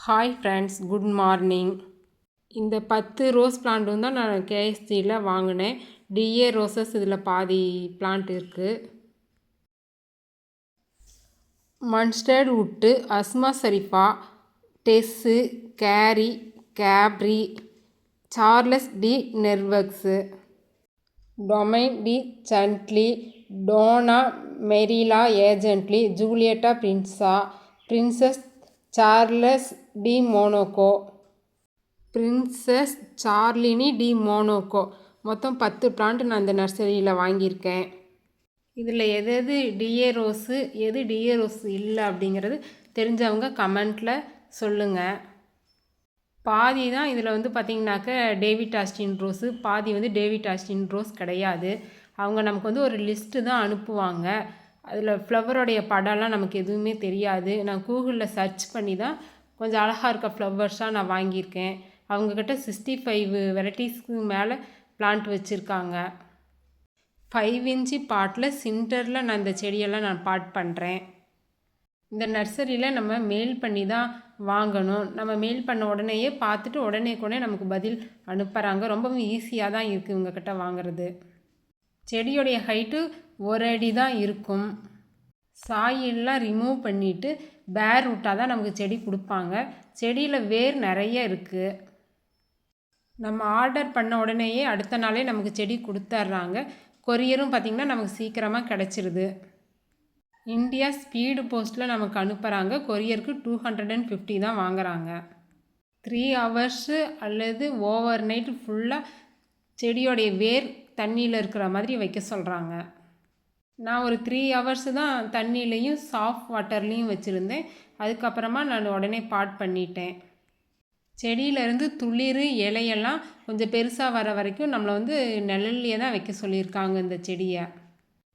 Hi friends, good morning. இந்த 10 rose பிளான்ட்டும் தான் நான் கேஎஸ்சியில் வாங்கினேன். டிஏ ரோசஸ் இதில் பாதி பிளான்ட் இருக்குது. Munstead Wood, Asma Sharifa, Tess, Carey, Capri, Charles de நெர்வக்ஸு, Domaine de Chantilly, Donna Marella Agnelli, Giulietta பிரின்ஸா, Princess Charles de Monaco, Princess Charlene de Monaco. மொத்தம் 10 பிளான்ட் நான் இந்த நர்சரியில் வாங்கியிருக்கேன். இதில் எது டிஏ ரோஸு, எது டிஏ ரோஸ் இல்லை அப்படிங்கிறது தெரிஞ்சவங்க கமெண்ட்டில் சொல்லுங்கள். பாதி தான் இதில் பார்த்திங்கனாக்க டேவிட் ஆஸ்டின் ரோஸு, பாதி டேவிட் ஆஸ்டின் ரோஸ் கிடையாது. அவங்க நமக்கு ஒரு லிஸ்ட்டு தான் அனுப்புவாங்க. அதில் ஃப்ளவரோடைய படம்லாம் நமக்கு எதுவுமே தெரியாது. நான் கூகுளில் சர்ச் பண்ணி தான் கொஞ்சம் அழகாக இருக்க ஃப்ளவர்ஸாக நான் வாங்கியிருக்கேன். அவங்கக்கிட்ட 65 வெரைட்டிஸ்க்கு மேலே பிளான்ட் வச்சுருக்காங்க. 5 இன்ச்சு பாட்டில் சென்டரில் நான் இந்த செடியெல்லாம் நான் பாட் பண்ணுறேன். இந்த நர்சரியில் நம்ம மெயில் பண்ணி தான் வாங்கணும். நம்ம மெயில் பண்ண உடனேயே பார்த்துட்டு உடனே நமக்கு பதில் அனுப்புகிறாங்க. ரொம்பவும் ஈஸியாக தான் இருக்குது இவங்கக்கிட்ட வாங்குறது. செடியோடைய ஹைட்டு 1 அடி தான் இருக்கும். சாயெல்லாம் ரிமூவ் பண்ணிவிட்டு பேர் விட்டால் தான் நமக்கு செடி கொடுப்பாங்க. செடியில் வேர் நிறைய இருக்குது. நம்ம ஆர்டர் பண்ண உடனேயே அடுத்த நாளே நமக்கு செடி கொடுத்துட்றாங்க. கொரியரும் பார்த்திங்கன்னா நமக்கு சீக்கிரமாக கிடச்சிருது. இந்தியா ஸ்பீடு போஸ்ட்டில் நமக்கு அனுப்புகிறாங்க. கொரியருக்கு 250 தான் வாங்குகிறாங்க. 3 ஹவர்ஸு அல்லது ஓவர் நைட்டு ஃபுல்லாக செடியோடைய வேர் தண்ணியில் இருக்கிற மாதிரி வைக்க சொல்கிறாங்க. நான் ஒரு 3 ஹவர்ஸு தான் தண்ணியிலையும் சாஃப்ட் வாட்டர்லேயும் வச்சுருந்தேன். அதுக்கப்புறமா நான் உடனே பாட் பண்ணிட்டேன். செடியிலேருந்து துளிர் இலையெல்லாம் கொஞ்சம் பெருசாக வர வரைக்கும் நம்மளை நிழல்லையே தான் வைக்க சொல்லியிருக்காங்க இந்த செடியை.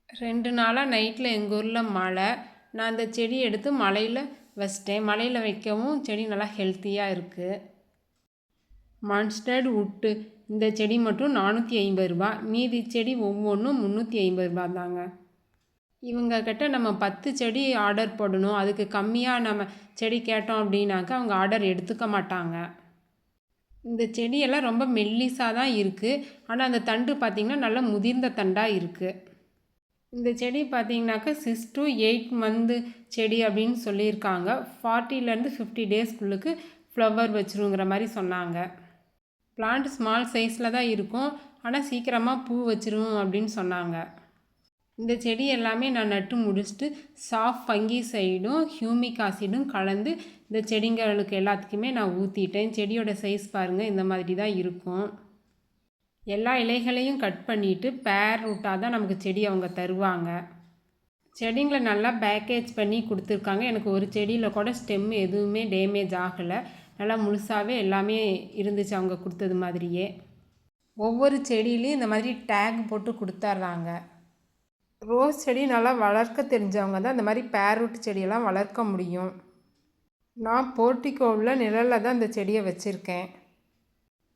2 நாளாக நைட்டில் எங்கள் ஊரில் மழை. நான் அந்த செடியை எடுத்து மலையில் வச்சிட்டேன். மலையில் வைக்கவும் செடி நல்லா ஹெல்த்தியாக இருக்குது. மன்ஸ்டர்ட் வுட்டு இந்த செடி மட்டும் 450 ரூபா. மீதி செடி ஒவ்வொன்றும் 350 ரூபா தாங்க. இவங்கக்கிட்ட நம்ம 10 செடி ஆர்டர் போடணும். அதுக்கு கம்மியாக நம்ம செடி கேட்டோம் அப்படின்னாக்கா அவங்க ஆர்டர் எடுத்துக்க மாட்டாங்க. இந்த செடியெல்லாம் ரொம்ப மெல்லிசாக தான் இருக்குது. ஆனால் அந்த தண்டு பார்த்திங்கன்னா நல்லா முதிர்ந்த தண்டாக இருக்குது. இந்த செடி பார்த்திங்கனாக்கா 6 to 8 மந்த் செடி அப்படின்னு சொல்லியிருக்காங்க. 40லேருந்து 50 டேஸ்க்குள்ளுக்கு ஃப்ளவர் வச்சிருங்கிற மாதிரி சொன்னாங்க. பிளான்ட் ஸ்மால் சைஸில் தான் இருக்கும். ஆனால் சீக்கிரமாக பூ வச்சிரும் அப்படின்னு சொன்னாங்க. இந்த செடி எல்லாமே நான் நட்டு முடிச்சுட்டு சாஃப்ட் ஃபங்கிசைடும் ஹியூமிக் ஆசிடும் கலந்து இந்த செடிங்களுக்கு எல்லாத்துக்குமே நான் ஊற்றிட்டேன். செடியோட சைஸ் பாருங்கள், இந்த மாதிரி தான் இருக்கும். எல்லா இலைகளையும் கட் பண்ணிவிட்டு பேர் ரூட்டாக தான் நமக்கு செடி அவங்க தருவாங்க. செடிங்களை நல்லா பேக்கேஜ் பண்ணி கொடுத்துருக்காங்க. எனக்கு ஒரு செடியில் கூட ஸ்டெம் எதுவுமே டேமேஜ் ஆகலை. நல்லா முழுசாகவே எல்லாமே இருந்துச்சு அவங்க கொடுத்தது மாதிரியே. ஒவ்வொரு செடியிலையும் இந்த மாதிரி டேக் போட்டு கொடுத்துட்றாங்க. ரோஸ் செடி நல்லா வளர்க்க தெரிஞ்சவங்க தான் இந்த மாதிரி பேரூட் செடியெல்லாம் வளர்க்க முடியும். நான் போர்ட்டிகோவில் நிழலில் தான் இந்த செடியை வச்சுருக்கேன்.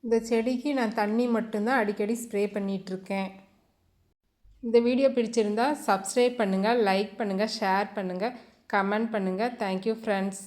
இந்த செடிக்கு நான் தண்ணி மட்டும்தான் அடிக்கடி ஸ்ப்ரே பண்ணிகிட்ருக்கேன். இந்த வீடியோ பிடிச்சிருந்தால் சப்ஸ்கிரைப் பண்ணுங்கள், லைக் பண்ணுங்கள், ஷேர் பண்ணுங்கள், கமெண்ட் பண்ணுங்கள். Thank you friends.